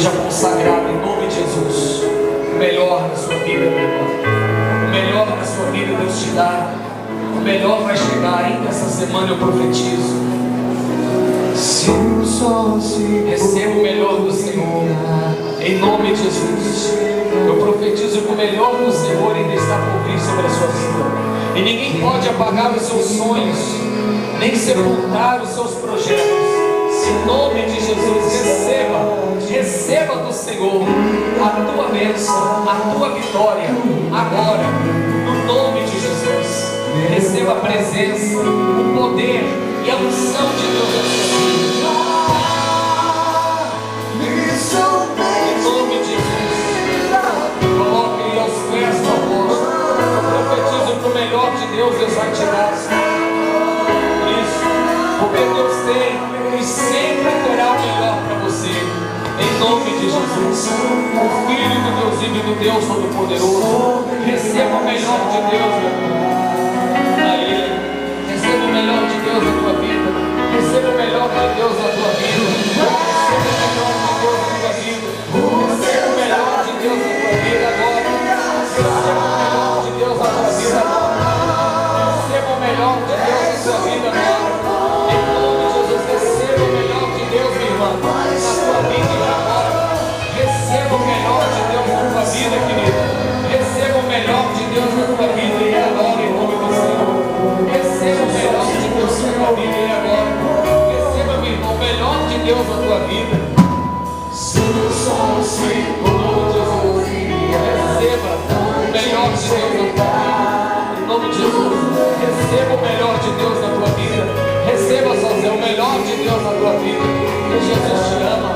Seja consagrado em nome de Jesus. O melhor na sua vida, meu irmão. O melhor na sua vida Deus te dá. O melhor vai chegar ainda essa semana, eu profetizo. Receba o melhor do Senhor. Em nome de Jesus. Eu profetizo que o melhor do Senhor ainda está por vir sobre a sua vida. E ninguém pode apagar os seus sonhos, nem sepultar os seus projetos. Em nome de Jesus, receba do Senhor a tua bênção, a tua vitória, agora, no nome de Jesus. Receba a presença, o poder e a unção de Deus na sua vida. Em nome de Jesus, coloque aos pés do apóstolo. Eu profetizo que o melhor de Deus vai te dar. Por isso, porque Deus tem e sempre terá o melhor para você. Em nome de Jesus, o Filho do Deus vivo e do Deus Todo-Poderoso, receba o melhor de Deus, meu irmão. Aí, receba o melhor de Deus na tua vida. Receba o melhor de Deus na tua vida. Receba o melhor de Deus na tua vida. Receba o melhor de Deus na tua vida agora. Receba o melhor de Deus na tua vida agora. Receba o melhor de Deus na tua vida agora. Em nome de Jesus, receba o melhor de Deus, minha irmã, na tua vida agora. Receba o melhor de Deus na tua vida, querido. Receba o melhor de Deus na tua vida e agora, em nome do Senhor. Receba o melhor de Deus na tua vida e agora. Receba, meu irmão, o melhor de Deus na tua vida. Em nome de Jesus. Receba o melhor de Deus na tua vida. Em nome de Jesus. Receba o melhor de Deus na tua vida. Receba, José, o melhor de Deus na tua vida. Que Jesus te ama.